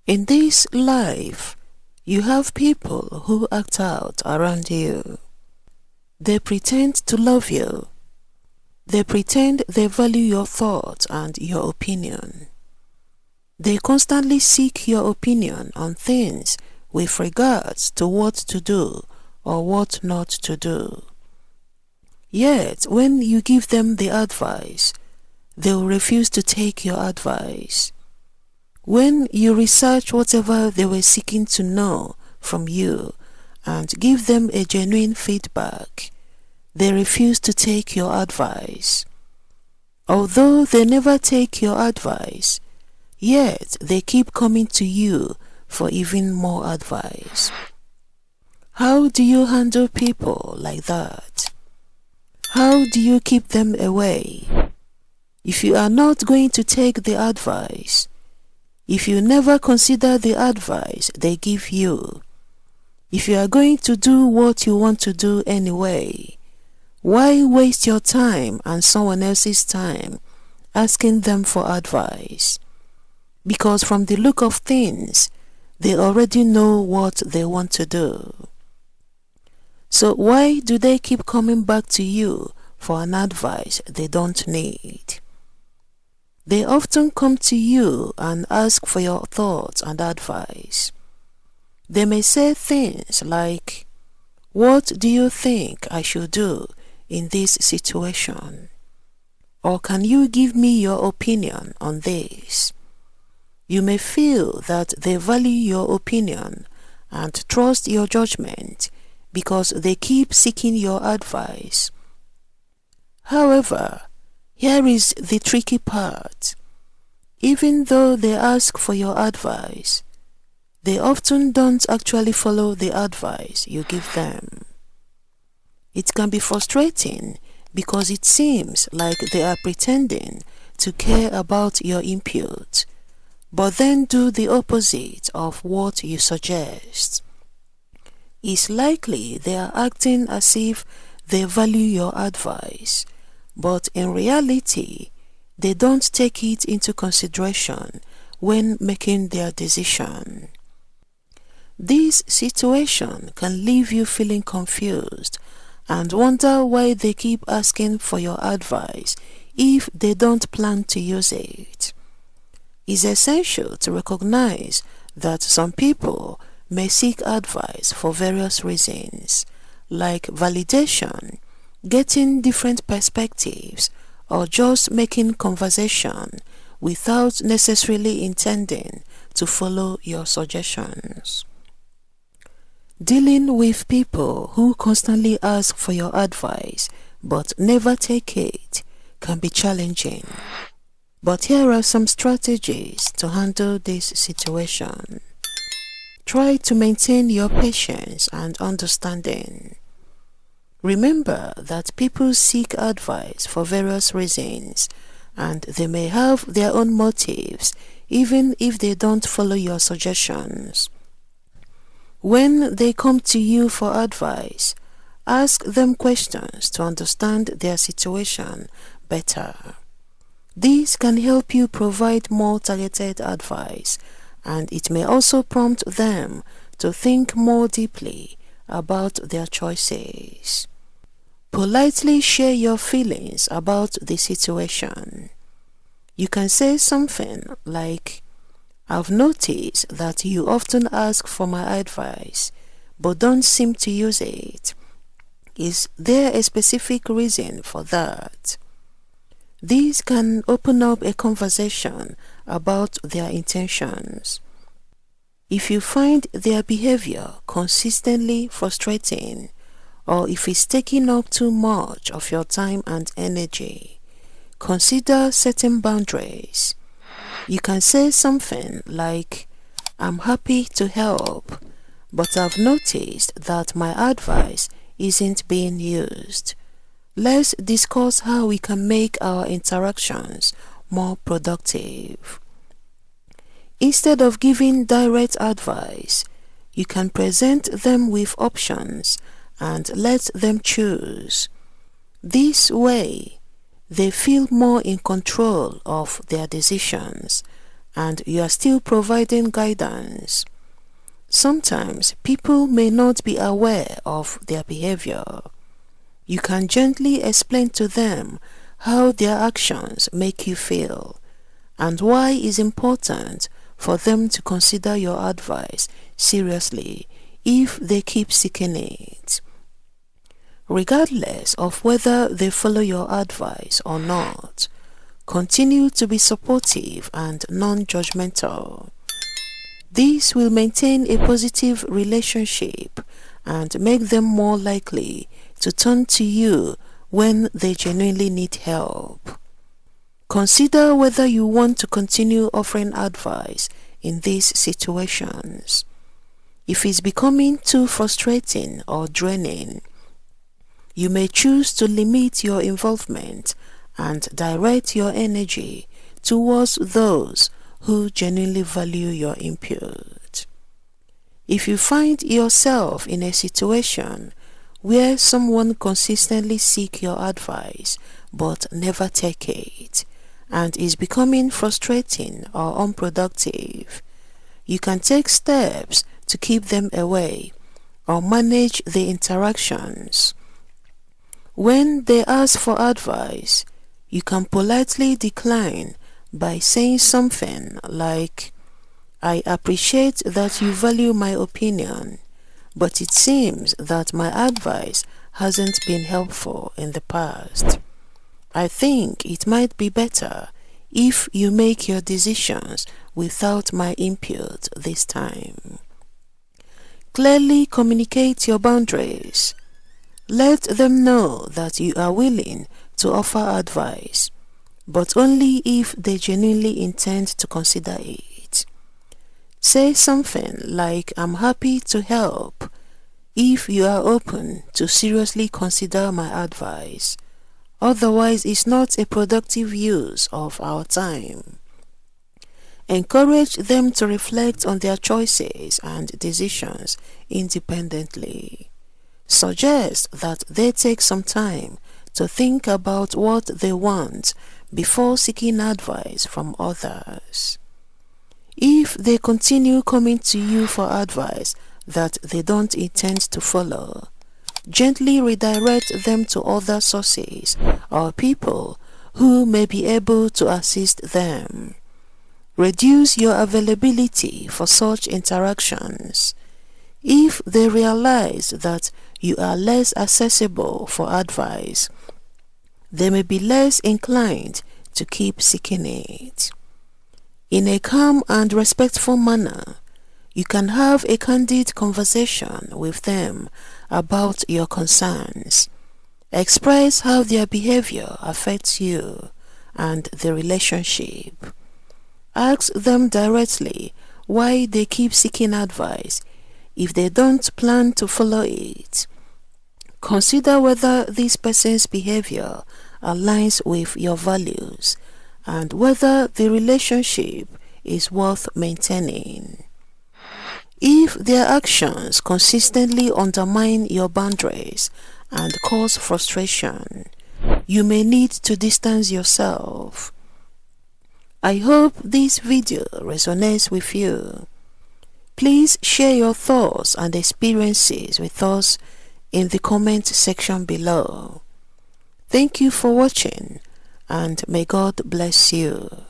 In this life, you have people who act out around you. They pretend to love you. They pretend they value your thoughts and your opinion. They constantly seek your opinion on things with regards to what to do or what not to do. Yet, when you give them the advice, they will refuse to take your advice. When you research whatever they were seeking to know from you and give them a genuine feedback, they refuse to take your advice. Although they never take your advice, yet they keep coming to you for even more advice. How do you handle people like that? How do you keep them away? If you are not going to take the advice, if you never consider the advice they give you, if you are going to do what you want to do anyway, why waste your time and someone else's time asking them for advice? Because from the look of things, they already know what they want to do. So why do they keep coming back to you for an advice they don't need? They often come to you and ask for your thoughts and advice. They may say things like, "What do you think I should do in this situation?" Or, "Can you give me your opinion on this?" You may feel that they value your opinion and trust your judgment because they keep seeking your advice. However, here is the tricky part. Even though they ask for your advice, they often don't actually follow the advice you give them. It can be frustrating because it seems like they are pretending to care about your input, but then do the opposite of what you suggest. It's likely they are acting as if they value your advice, but in reality, they don't take it into consideration when making their decision. This situation can leave you feeling confused and wonder why they keep asking for your advice if they don't plan to use it. It's essential to recognize that some people may seek advice for various reasons, like validation, getting different perspectives, or just making conversation without necessarily intending to follow your suggestions. Dealing with people who constantly ask for your advice but never take it can be challenging. But here are some strategies to handle this situation. Try to maintain your patience and understanding. Remember that people seek advice for various reasons, and they may have their own motives even if they don't follow your suggestions. When they come to you for advice, ask them questions to understand their situation better. This can help you provide more targeted advice, and it may also prompt them to think more deeply about their choices. Politely share your feelings about the situation. You can say something like, "I've noticed that you often ask for my advice, but don't seem to use it. Is there a specific reason for that?" This can open up a conversation about their intentions. If you find their behavior consistently frustrating, or if it's taking up too much of your time and energy, consider setting boundaries. You can say something like, "I'm happy to help, but I've noticed that my advice isn't being used. Let's discuss how we can make our interactions more productive." Instead of giving direct advice, you can present them with options and let them choose. This way, they feel more in control of their decisions, and you are still providing guidance. Sometimes people may not be aware of their behavior. You can gently explain to them how their actions make you feel and why it's important for them to consider your advice seriously if they keep seeking it. Regardless of whether they follow your advice or not, continue to be supportive and non-judgmental. This will maintain a positive relationship and make them more likely to turn to you when they genuinely need help. Consider whether you want to continue offering advice in these situations. If it's becoming too frustrating or draining, you may choose to limit your involvement and direct your energy towards those who genuinely value your input. If you find yourself in a situation where someone consistently seeks your advice but never take it, and is becoming frustrating or unproductive, you can take steps to keep them away or manage the interactions. When they ask for advice, you can politely decline by saying something like, "I appreciate that you value my opinion, but it seems that my advice hasn't been helpful in the past. I think it might be better if you make your decisions without my input this time." Clearly communicate your boundaries. Let them know that you are willing to offer advice, but only if they genuinely intend to consider it. Say something like, "I'm happy to help if you are open to seriously consider my advice. Otherwise, it's not a productive use of our time." Encourage them to reflect on their choices and decisions independently. Suggest that they take some time to think about what they want before seeking advice from others. If they continue coming to you for advice that they don't intend to follow, gently redirect them to other sources or people who may be able to assist them. Reduce your availability for such interactions. If they realize that you are less accessible for advice, they may be less inclined to keep seeking it. In a calm and respectful manner, you can have a candid conversation with them about your concerns. Express how their behavior affects you and the relationship. Ask them directly why they keep seeking advice if they don't plan to follow it. Consider whether this person's behavior aligns with your values and whether the relationship is worth maintaining. If their actions consistently undermine your boundaries and cause frustration, you may need to distance yourself. I hope this video resonates with you. Please share your thoughts and experiences with us in the comment section below. Thank you for watching, and may God bless you.